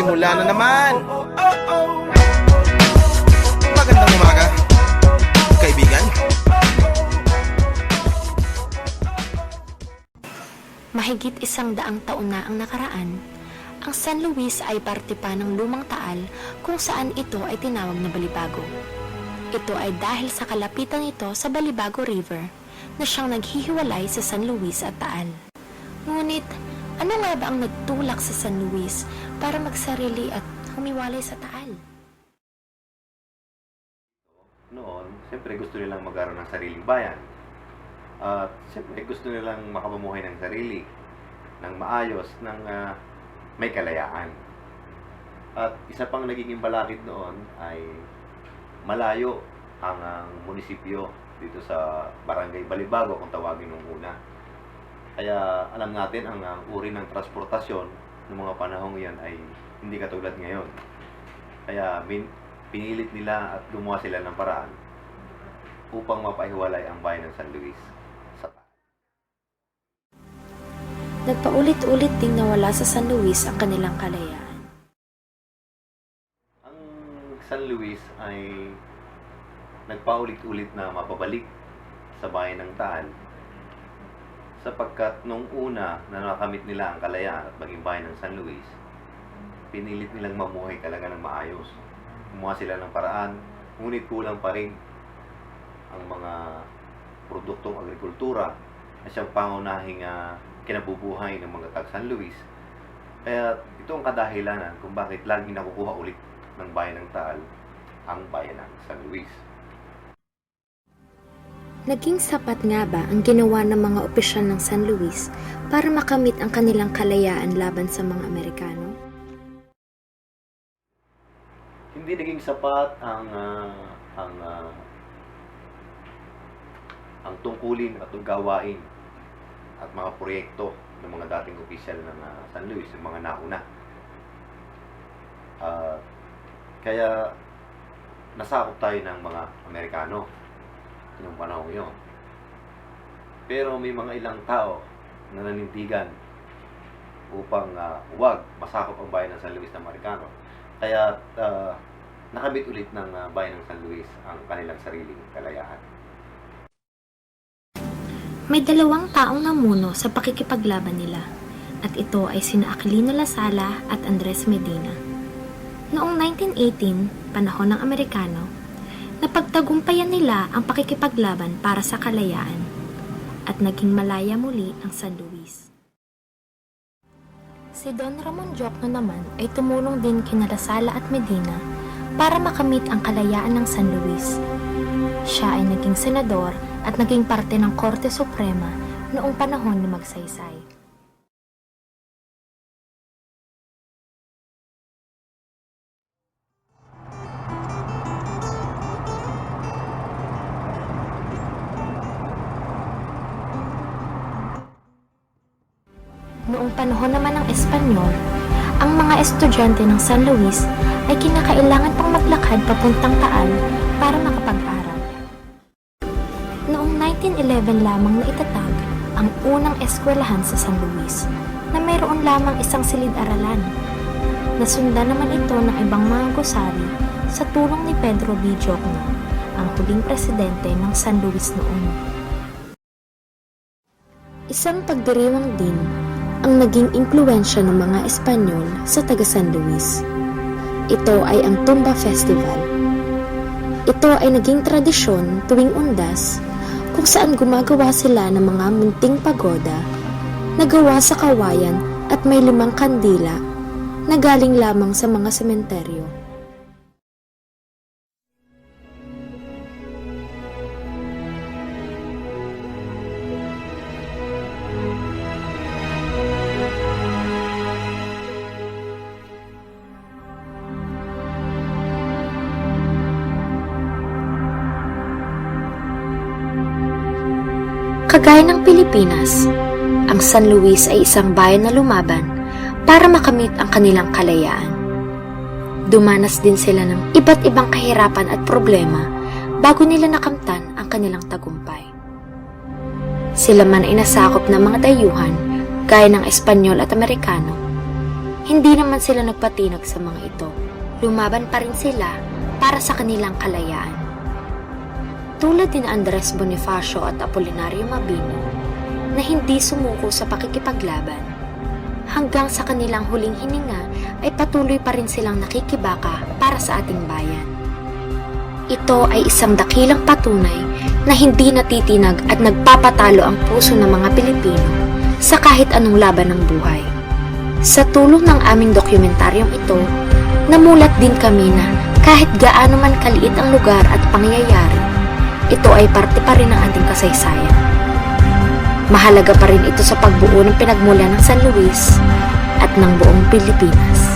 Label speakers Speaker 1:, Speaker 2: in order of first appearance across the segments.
Speaker 1: nagsisimula na naman. Magandang umaga, kaibigan.
Speaker 2: Mahigit 100 taon na ang nakaraan, ang San Luis ay parte pa ng lumang taal kung saan ito ay tinawag na Balibago. Ito ay dahil sa kalapitan nito sa Balibago River na siyang naghihiwalay sa San Luis at Taal. Ngunit, ano nga ba ang nagtulak sa San Luis para magsarili at humiwalay sa Taal?
Speaker 3: Noon, siyempre gusto nilang magkaroon ng sariling bayan. At siyempre gusto nilang makapamumuhay ng sarili, ng maayos, ng may kalayaan. At isa pang nagiging balakid noon ay malayo ang munisipyo dito sa Barangay Balibago kung tawagin nung una. Kaya alam natin ang uri ng transportasyon ng mga panahong iyon ay hindi katulad ngayon. Kaya pinilit nila at gumawa sila ng paraan upang mapahiwalay ang bayan ng San Luis sa Taal.
Speaker 2: Nagpaulit-ulit ding nawala sa San Luis ang kanilang kalayaan.
Speaker 3: Ang San Luis ay nagpaulit-ulit na mapabalik sa bayan ng Taal sapagkat nung una na nakamit nila ang kalayaan at maging bayan ng San Luis, pinilit nilang mamuhay talaga ng maayos. Gumawa sila ng paraan, ngunit kulang pa rin ang mga produktong agrikultura na siyang pangunahing kinabubuhay ng mga taga San Luis. Kaya ito ang kadahilanan kung bakit laging nakukuha ulit ng bayan ng Taal ang bayan ng San Luis.
Speaker 2: Naging sapat nga ba ang ginawa ng mga opisyal ng San Luis para makamit ang kanilang kalayaan laban sa mga Amerikano?
Speaker 3: Hindi naging sapat ang tungkulin at gawain at mga proyekto ng mga dating opisyal ng San Luis, yung mga nauna. Kaya nasakop tayo ng mga Amerikano noong panahon yun. Pero may mga ilang tao na nanindigan upang huwag masakop ang bayan ng San Luis ng Amerikano. Kaya nakamit ulit ng bayan ng San Luis ang kanilang sariling kalayaan.
Speaker 2: May 2 taong namuno sa pakikipaglaban nila at ito ay sina Aquilino Lasala at Andres Medina. Noong 1918, panahon ng Amerikano, napagtagumpayan nila ang pakikipaglaban para sa kalayaan at naging malaya muli ang San Luis. Si Don Ramon Diokno naman ay tumulong din kina Lasala at Medina para makamit ang kalayaan ng San Luis. Siya ay naging senador at naging parte ng Korte Suprema noong panahon ni Magsaysay. Noong panahon naman ng Espanyol, ang mga estudyante ng San Luis ay kinakailangan pang maglakad papuntang Taal para makapag-aral. Noong 1911 lamang naitatag ang unang eskwelahan sa San Luis na mayroon lamang isang silid-aralan. Nasundan naman ito ng ibang mga gusari sa tulong ni Pedro B. Diokno, ang huling presidente ng San Luis noon. Isang pagdiriwang din ang naging impluwensya ng mga Espanyol sa taga San Luis. Ito ay ang Tumba Festival. Ito ay naging tradisyon tuwing Undas kung saan gumagawa sila ng mga munting pagoda na gawa sa kawayan at may 5 kandila na galing lamang sa mga sementeryo. Kagaya ng Pilipinas, ang San Luis ay isang bayan na lumaban para makamit ang kanilang kalayaan. Dumanas din sila ng iba't ibang kahirapan at problema bago nila nakamtan ang kanilang tagumpay. Sila man ay nasakop ng mga dayuhan gaya ng Espanyol at Amerikano. Hindi naman sila nagpatinag sa mga ito. Lumaban pa rin sila para sa kanilang kalayaan. Tulad ni Andres Bonifacio at Apolinario Mabini na hindi sumuko sa pakikipaglaban. Hanggang sa kanilang huling hininga ay patuloy pa rin silang nakikibaka para sa ating bayan. Ito ay isang dakilang patunay na hindi natitinag at nagpapatalo ang puso ng mga Pilipino sa kahit anong laban ng buhay. Sa tulong ng aming dokumentaryong ito, namulat din kami na kahit gaano man kaliit ang lugar at pangyayari, ito ay parte pa rin ng ating kasaysayan. Mahalaga pa rin ito sa pagbuo ng pinagmulan ng San Luis at ng buong Pilipinas.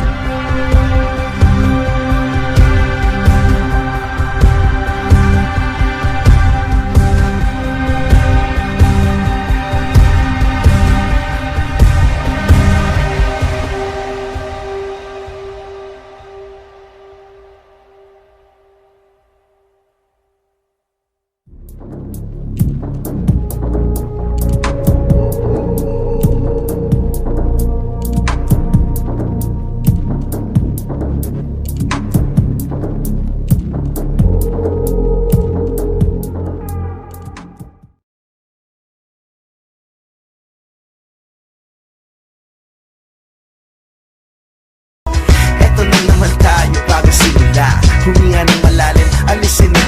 Speaker 1: Eto na naman tayo bago simula. Huminga ng malalim, alisin na